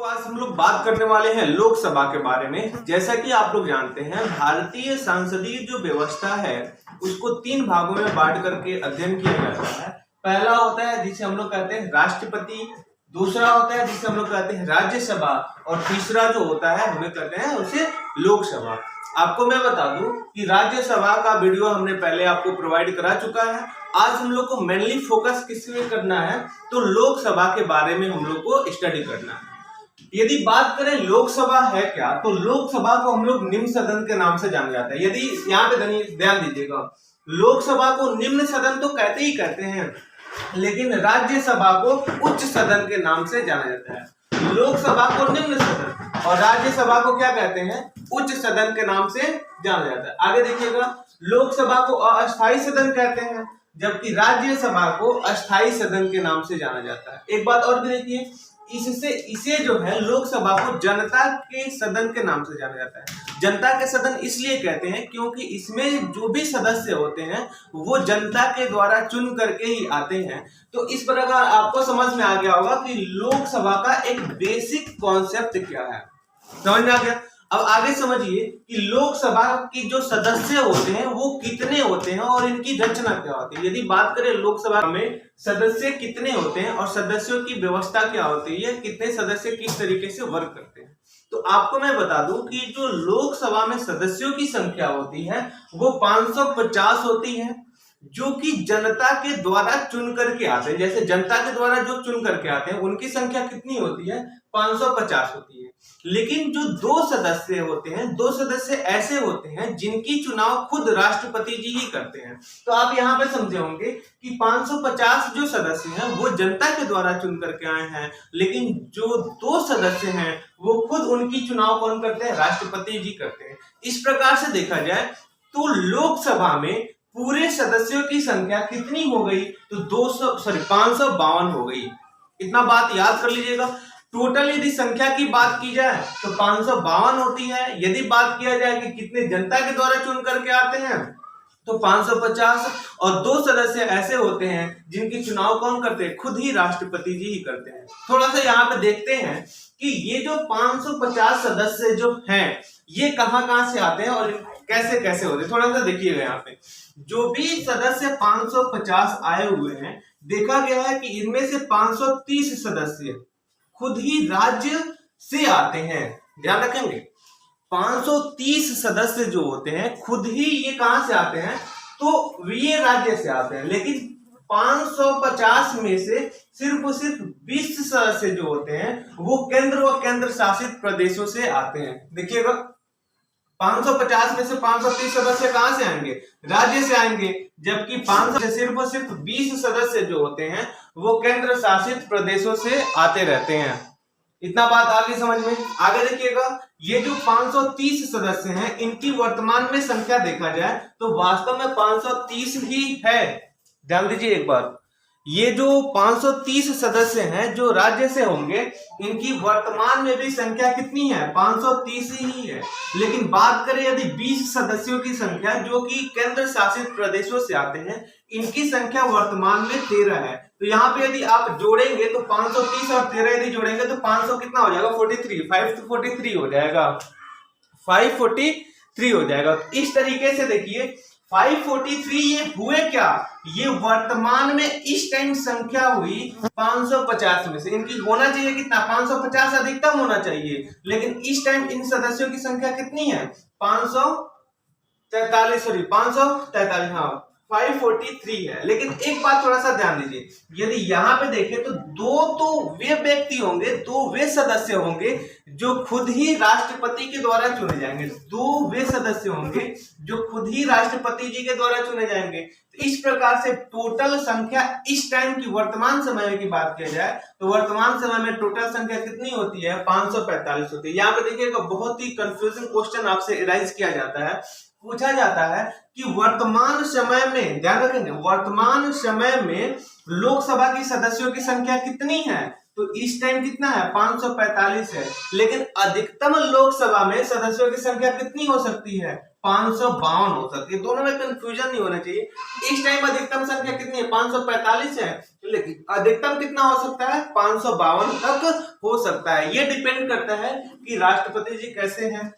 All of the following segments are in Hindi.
आज हम लोग बात करने वाले हैं लोकसभा के बारे में। जैसा कि आप लोग जानते हैं, भारतीय संसदीय जो व्यवस्था है उसको 3 भागों में बांट करके अध्ययन किया जाता है। पहला होता है जिसे हम लोग कहते हैं राष्ट्रपति, दूसरा होता है जिसे हम लोग कहते हैं राज्यसभा, और तीसरा जो होता है हमें कहते हैं उसे लोकसभा। आपको मैं बता दूं कि राज्यसभा का वीडियो हमने पहले आपको प्रोवाइड करा चुका है। आज हम लोग को मेनली फोकस किस में करना है, तो लोकसभा के बारे में हम लोग को स्टडी करना है। यदि बात करें लोकसभा है क्या, तो लोकसभा को हम लोग निम्न सदन के नाम से जाना जाता है। यदि यहाँ पे ध्यान दीजिएगा, लोकसभा को निम्न सदन तो कहते ही कहते हैं, लेकिन राज्यसभा को उच्च सदन के नाम से जाना जाता है। लोकसभा को निम्न सदन और राज्यसभा को क्या कहते हैं, उच्च सदन के नाम से जाना जाता है। आगे देखिएगा, लोकसभा को अस्थायी सदन कहते हैं, जबकि राज्यसभा को अस्थायी सदन के नाम से जाना जाता है। एक बात और भी देखिए, इसे जो है लोकसभा को जनता के सदन के नाम से जाना जाता है। जनता के सदन इसलिए कहते हैं क्योंकि इसमें जो भी सदस्य होते हैं वो जनता के द्वारा चुन करके ही आते हैं। तो इस प्रकार आपको समझ में आ गया होगा कि लोकसभा का एक बेसिक कॉन्सेप्ट क्या है। समझ में आ गया। अब आगे समझिए कि लोकसभा की जो सदस्य होते हैं वो कितने होते हैं और इनकी रचना क्या होती है। यदि बात करें लोकसभा में सदस्य कितने होते हैं और सदस्यों की व्यवस्था क्या होती है, कितने सदस्य किस तरीके से वर्क करते हैं, तो आपको मैं बता दूं कि जो लोकसभा में सदस्यों की संख्या होती है वो 550 होती है, जो कि जनता के द्वारा चुन करके आते हैं। जैसे जनता के द्वारा जो चुन करके आते हैं उनकी संख्या कितनी होती है, 550 होती है। लेकिन जो 2 सदस्य होते हैं, 2 सदस्य ऐसे होते हैं जिनकी चुनाव खुद राष्ट्रपति जी ही करते हैं। तो आप यहाँ पे समझे होंगे कि 550 जो सदस्य हैं वो जनता के द्वारा चुन करके आए हैं, लेकिन जो 2 सदस्य हैं वो खुद उनकी चुनाव कौन करते हैं, राष्ट्रपति जी करते हैं। इस प्रकार से देखा जाए तो लोकसभा में पूरे सदस्यों की संख्या कितनी हो गई, तो 552 हो गई। इतना बात याद कर लीजिएगा। टोटल यदि संख्या की बात की जाए तो 552 होती है। यदि बात किया जाए कि कितने जनता के द्वारा चुन करके आते हैं तो 550, और 2 सदस्य ऐसे होते हैं जिनकी चुनाव कौन करते हैं, खुद ही राष्ट्रपति जी ही करते हैं। थोड़ा सा यहाँ पे देखते हैं कि ये जो 550 सदस्य जो हैं ये कहाँ से आते हैं और कैसे कैसे होते हैं। थोड़ा सा देखिएगा, यहाँ पे जो भी सदस्य 550 आए हुए हैं, देखा गया है कि इनमें से 530 सदस्य खुद ही राज्य से आते हैं। ध्यान रखेंगे, 530 सदस्य जो होते हैं खुद ही ये कहां से आते हैं, तो ये राज्य से आते हैं। लेकिन 550 में से सिर्फ और सिर्फ 20 सदस्य जो होते हैं वो केंद्र व केंद्र शासित प्रदेशों से आते हैं। देखिएगा, 550 में से 530 सदस्य कहां से आएंगे, राज्य से आएंगे, जबकि 500 से सिर्फ और सिर्फ 20 सदस्य जो होते हैं वो केंद्र शासित प्रदेशों से आते रहते हैं। इतना बात आगे समझ में। आगे देखिएगा, ये जो 530 सदस्य हैं इनकी वर्तमान में संख्या देखा जाए तो वास्तव में 530 ही है। ध्यान दीजिए एक बार, ये जो 530 सदस्य हैं जो राज्य से होंगे, इनकी वर्तमान में भी संख्या कितनी है, 530 ही है। लेकिन बात करें यदि 20 सदस्यों की संख्या जो कि केंद्र शासित प्रदेशों से आते हैं, इनकी संख्या वर्तमान में 13 है। तो यहाँ पे यदि आप जोड़ेंगे तो 530 और 13 यदि जोड़ेंगे तो 500 कितना हो जाएगा, 43, 543 हो जाएगा, 543 हो जाएगा। इस तरीके से देखिए 543 ये हुए क्या, ये वर्तमान में इस टाइम संख्या हुई 550 में से। इनकी होना चाहिए कितना, 550 अधिकतम होना चाहिए, लेकिन इस टाइम इन सदस्यों की संख्या कितनी है, 543, हाँ 543 है। लेकिन एक बात थोड़ा सा ध्यान दीजिए, यदि यहाँ पे देखें तो 2 तो वे व्यक्ति होंगे, 2 वे सदस्य होंगे जो खुद ही राष्ट्रपति के द्वारा चुने जाएंगे। 2 वे सदस्य होंगे जो खुद ही राष्ट्रपति जी के द्वारा चुने जाएंगे। तो इस प्रकार से टोटल संख्या इस टाइम की वर्तमान समय की बात किया जाए तो वर्तमान समय में टोटल संख्या कितनी होती है, 545 होती है। यहाँ पे देखिएगा, बहुत ही कंफ्यूजिंग क्वेश्चन आपसे राइज किया जाता है, पूछा जाता है कि वर्तमान समय में, ध्यान रखेंगे, वर्तमान समय में लोकसभा की सदस्यों की संख्या कितनी है, तो इस टाइम कितना है, 545 है। लेकिन अधिकतम लोकसभा में सदस्यों की संख्या कितनी हो सकती है, 552 हो सकती है। दोनों में कंफ्यूजन नहीं होना चाहिए। इस टाइम अधिकतम संख्या कितनी है? 545 है, लेकिन अधिकतम कितना हो सकता है? 552 तक हो सकता है। ये डिपेंड करता है कि राष्ट्रपति जी कैसे हैं।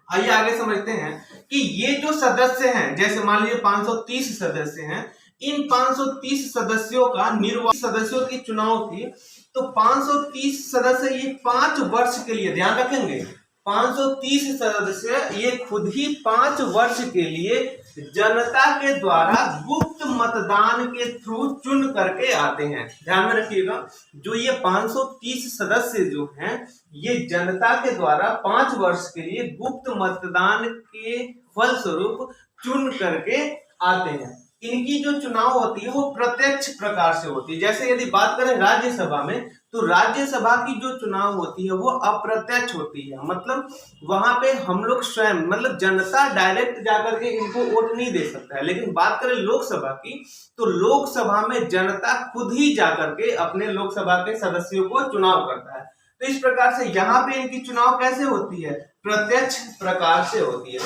आइए आगे समझते हैं कि ये जो सदस्य हैं, जैसे मान लीजिए 530 सदस्य हैं, इन 530 सदस्यों का निर्वाचित सदस्यों के चुनाव की, तो 530 सदस्य ये 5 वर्ष के लिए, ध्यान रखेंगे, 530 सदस्य ये खुद ही 5 वर्ष के लिए जनता के द्वारा गुप्त मतदान के थ्रू चुन करके आते हैं। ध्यान में रखिएगा, जो ये 530 सदस्य जो हैं, ये जनता के द्वारा 5 वर्ष के लिए गुप्त मतदान के फलस्वरूप चुन करके आते हैं। इनकी जो चुनाव होती है वो प्रत्यक्ष प्रकार से होती है। जैसे यदि बात करें राज्यसभा में, तो राज्यसभा की जो चुनाव होती है वो अप्रत्यक्ष होती है। मतलब वहां पे हम लोग स्वयं, मतलब जनता डायरेक्ट जाकर के इनको वोट नहीं दे सकता है। लेकिन बात करें लोकसभा की, तो लोकसभा में जनता खुद ही जाकर के अपने लोकसभा के सदस्यों को चुनाव करता है। तो इस प्रकार से यहाँ पे इनकी चुनाव कैसे होती है? प्रत्यक्ष प्रकार से होती है।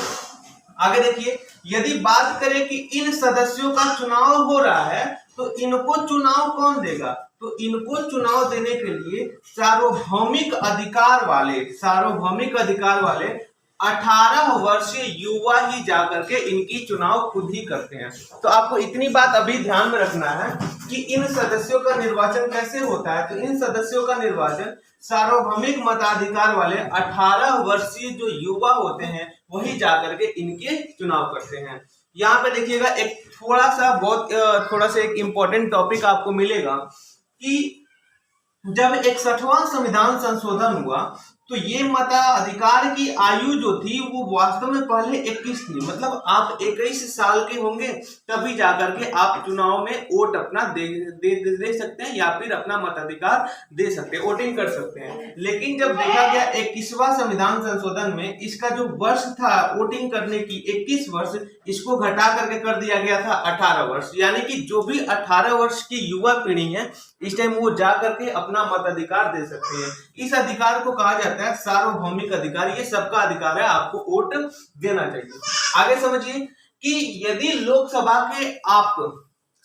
आगे देखिए, यदि बात करें कि इन सदस्यों का चुनाव हो रहा है, तो इनको चुनाव कौन देगा? तो इनको चुनाव देने के लिए सार्वभौमिक अधिकार वाले 18 वर्षीय युवा ही जाकर के इनकी चुनाव खुद ही करते हैं। तो आपको इतनी बात अभी ध्यान में रखना है कि इन सदस्यों का निर्वाचन कैसे होता है। तो इन सदस्यों का निर्वाचन सार्वभौमिक मताधिकार वाले 18 वर्षीय जो युवा होते हैं वही जाकर के इनके चुनाव करते हैं। यहाँ पे देखिएगा, एक थोड़ा सा एक इंपॉर्टेंट टॉपिक आपको मिलेगा कि जब 61वां संविधान संशोधन हुआ, तो ये मताधिकार की आयु जो थी वो वास्तव में पहले 21 थी। मतलब आप 21 साल के होंगे तभी जाकर के आप चुनाव में वोट अपना दे सकते हैं या फिर अपना मताधिकार दे सकते हैं, वोटिंग कर सकते हैं। लेकिन जब देखा गया 21वां संविधान संशोधन में इसका जो वर्ष था वोटिंग करने की 21 वर्ष, इसको घटा करके कर दिया गया था 18 वर्ष। यानी कि जो भी 18 वर्ष की युवा पीढ़ी है इस टाइम वो जा करके अपना मताधिकार दे सकते हैं। इस अधिकार को कहा जाता है सार्वभौमिक अधिकार। ये सबका अधिकार है, आपको वोट देना चाहिए। आगे समझिए कि यदि लोकसभा के आप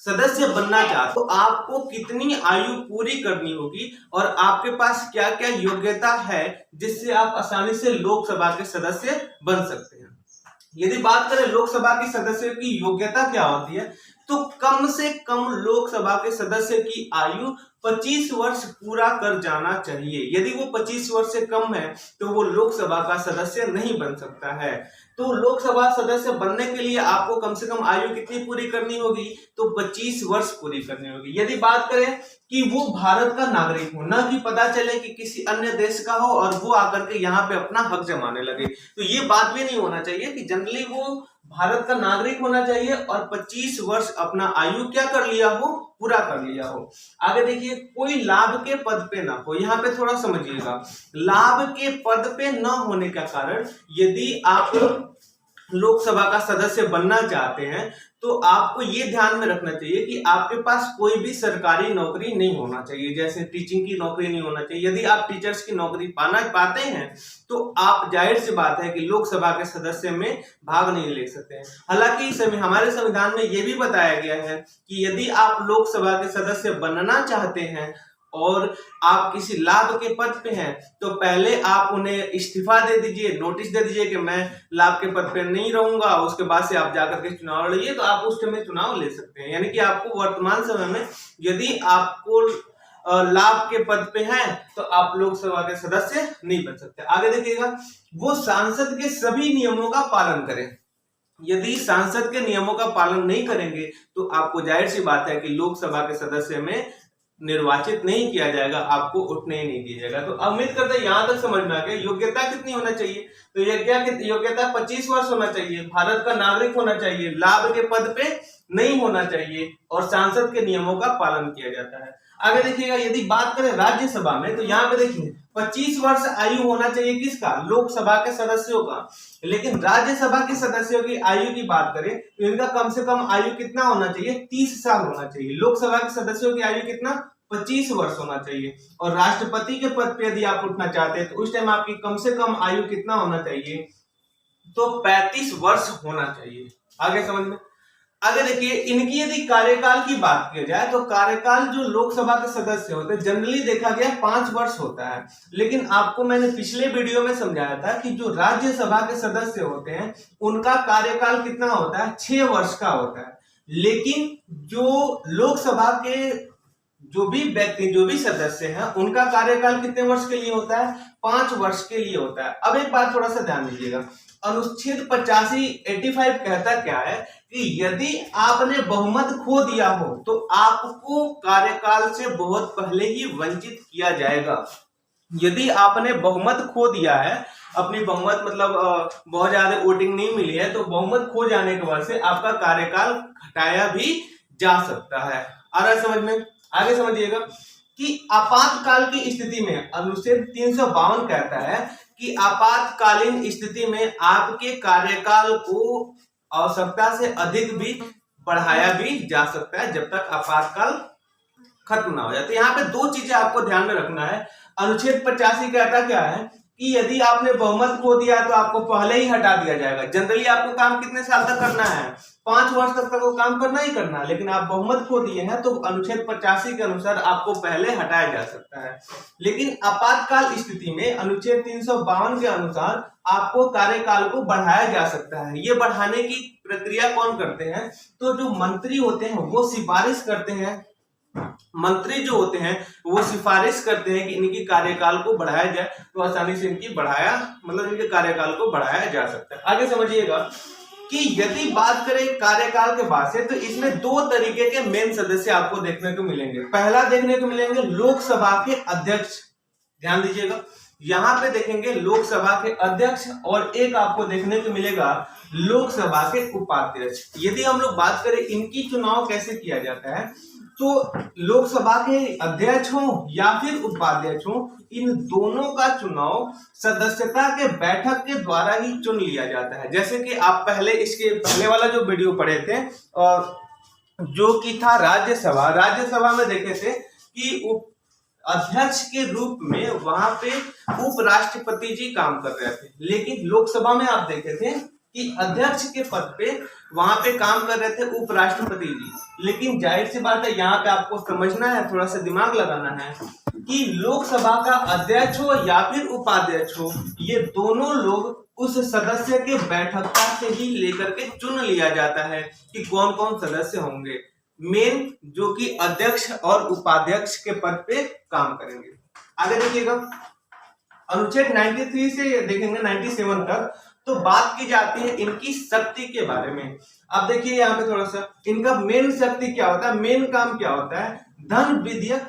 सदस्य बनना चाहते तो आपको कितनी आयु पूरी करनी होगी और आपके पास क्या क्या योग्यता है जिससे आप आसानी से लोकसभा के सदस्य बन सकते हैं। यदि बात करें लोकसभा के सदस्य की योग्यता क्या होती है, तो कम से कम लोकसभा के सदस्य की आयु 25 वर्ष पूरा कर जाना चाहिए। यदि वो 25 वर्ष से कम है तो वो लोकसभा का सदस्य नहीं बन सकता है। तो लोकसभा सदस्य बनने के लिए आपको कम से कम आयु कितनी पूरी करनी होगी? तो 25 वर्ष पूरी करनी होगी। यदि बात करें कि वो भारत का नागरिक हो, ना कि पता चले कि किसी अन्य देश का हो और वो आकर के यहाँ पे अपना हक जमाने लगे, तो ये बात भी नहीं होना चाहिए कि जनरली वो भारत का नागरिक होना चाहिए और 25 वर्ष अपना आयु क्या कर लिया हो, पूरा कर लिया हो। आगे देखिए, कोई लाभ के पद पे ना हो। यहाँ पे थोड़ा समझिएगा, लाभ के पद पे न होने का कारण, यदि आप लोकसभा का सदस्य बनना चाहते हैं तो आपको ये ध्यान में रखना चाहिए कि आपके पास कोई भी सरकारी नौकरी नहीं होना चाहिए। जैसे टीचिंग की नौकरी नहीं होना चाहिए। यदि आप टीचर्स की नौकरी पाना पाते हैं तो आप, जाहिर सी बात है कि लोकसभा के सदस्य में भाग नहीं ले सकते हैं। हालांकि हमारे संविधान में यह भी बताया गया है कि यदि आप लोकसभा के सदस्य बनना चाहते हैं और आप किसी लाभ के पद पे हैं तो पहले आप उन्हें इस्तीफा दे दीजिए, नोटिस दे दीजिए कि मैं लाभ के पद पे नहीं रहूंगा। उसके बाद से आप जाकर के चुनाव लड़िए, तो आप उस समय चुनाव ले सकते हैं। यानी कि आपको वर्तमान समय में यदि आपको लाभ के पद पे हैं तो आप लोकसभा के सदस्य नहीं बन सकते। आगे देखिएगा, वो सांसद के सभी नियमों का पालन करें। यदि सांसद के नियमों का पालन नहीं करेंगे तो आपको, जाहिर सी बात है कि लोकसभा के सदस्य में निर्वाचित नहीं किया जाएगा, आपको उठने ही नहीं दिया जाएगा। तो उम्मीद करते हैं यहां तक समझ में आ गया। योग्यता कितनी होना चाहिए? तो योग्यता 25 वर्ष होना चाहिए, भारत का नागरिक होना चाहिए, लाभ के पद पे नहीं होना चाहिए और सांसद के नियमों का पालन किया जाता है। आगे देखिएगा, यदि बात करें राज्यसभा में तो यहाँ पे देखिए 25 वर्ष आयु होना चाहिए किसका? लोकसभा के सदस्यों का। लेकिन राज्यसभा के सदस्यों की आयु की बात करें तो इनका कम से कम आयु कितना होना चाहिए? 30 साल होना चाहिए। लोकसभा के सदस्यों की आयु कितना? 25 वर्ष होना चाहिए। और राष्ट्रपति के पद पे यदि आप उठना चाहते हैं तो उस टाइम आपकी कम से कम आयु कितना होना चाहिए? तो 35 वर्ष होना चाहिए। आगे समझ में। आगे देखिए, इनकी यदि कार्यकाल की बात की जाए तो कार्यकाल जो लोकसभा के सदस्य होते हैं जनरली देखा गया 5 वर्ष होता है, लेकिन आपको मैंने पिछले वीडियो में समझाया था कि जो राज्यसभा के सदस्य होते हैं उनका कार्यकाल कितना होता है, 6 वर्ष का होता है। लेकिन जो लोकसभा के जो भी व्यक्ति, जो भी सदस्य हैं, उनका कार्यकाल कितने वर्ष के लिए होता है, 5 वर्ष के लिए होता है। अब एक बात थोड़ा सा ध्यान दीजिएगा, अनुच्छेद 85 कहता क्या है कि यदि आपने बहुमत खो दिया हो तो आपको कार्यकाल से बहुत पहले ही वंचित किया जाएगा। यदि आपने बहुमत खो दिया है, अपनी बहुमत मतलब बहुत ज्यादा वोटिंग नहीं मिली है, तो बहुमत खो जाने के बाद से आपका कार्यकाल घटाया भी जा सकता है। आ रहा है समझ में। आगे समझिएगा कि आपातकाल की स्थिति में अनुच्छेद 352 कहता है कि आपातकालीन स्थिति में आपके कार्यकाल को आवश्यकता से अधिक भी बढ़ाया भी जा सकता है जब तक आपातकाल खत्म ना हो जाए। तो यहाँ पे दो चीजें आपको ध्यान में रखना है। अनुच्छेद 85 कहता क्या है कि यदि आपने बहुमत खो दिया तो आपको पहले ही हटा दिया जाएगा। जनरली आपको काम कितने साल तक करना है, 5 वर्ष तक वो काम करना ही करना, लेकिन आप बहुमत खो दिए हैं तो अनुच्छेद 85 के अनुसार आपको पहले हटाया जा सकता है। लेकिन आपातकाल स्थिति में अनुच्छेद 352 के अनुसार आपको कार्यकाल को बढ़ाया जा सकता है। ये बढ़ाने की प्रक्रिया कौन करते हैं, तो जो मंत्री होते हैं वो सिफारिश करते हैं। मंत्री जो होते हैं वो सिफारिश करते हैं कि इनकी कार्यकाल को बढ़ाया जाए, तो आसानी से इनकी इनके कार्यकाल को बढ़ाया जा सकता है। आगे समझिएगा कि यदि बात करें कार्यकाल के बाद से, तो इसमें दो तरीके के मेन सदस्य आपको देखने को मिलेंगे। पहला देखने को मिलेंगे लोकसभा के अध्यक्ष, ध्यान दीजिएगा, यहाँ पे देखेंगे लोकसभा के अध्यक्ष, और एक आपको देखने को मिलेगा लोकसभा के उपाध्यक्ष। यदि हम लोग बात करें इनकी चुनाव कैसे किया जाता है, तो लोकसभा के अध्यक्ष हो या फिर उपाध्यक्ष हो, इन दोनों का चुनाव सदस्यता के बैठक के द्वारा ही चुन लिया जाता है। जैसे कि आप इसके पहले वाला जो वीडियो पढ़े थे और जो कि था राज्यसभा में देखे थे कि अध्यक्ष के रूप में वहां पे उपराष्ट्रपति जी काम कर रहे थे, लेकिन लोकसभा में आप देखे थे कि अध्यक्ष के पद पे वहां पे काम कर रहे थे उपराष्ट्रपति जी। लेकिन जाहिर सी बात है, यहाँ पे आपको समझना है, थोड़ा सा दिमाग लगाना है कि लोकसभा का अध्यक्ष हो या फिर उपाध्यक्ष हो, ये दोनों लोग उस सदस्य के बैठकता से ही लेकर के चुन लिया जाता है कि कौन कौन सदस्य होंगे मेन, जो कि अध्यक्ष और उपाध्यक्ष के पद पे काम करेंगे। आगे देखिएगा, अनुच्छेद 93 से देखेंगे 97 तक, तो बात की जाती है इनकी शक्ति के बारे में। अब देखिए यहाँ पे थोड़ा सा इनका मेन शक्ति क्या होता है, मेन काम क्या होता है, धन विधेयक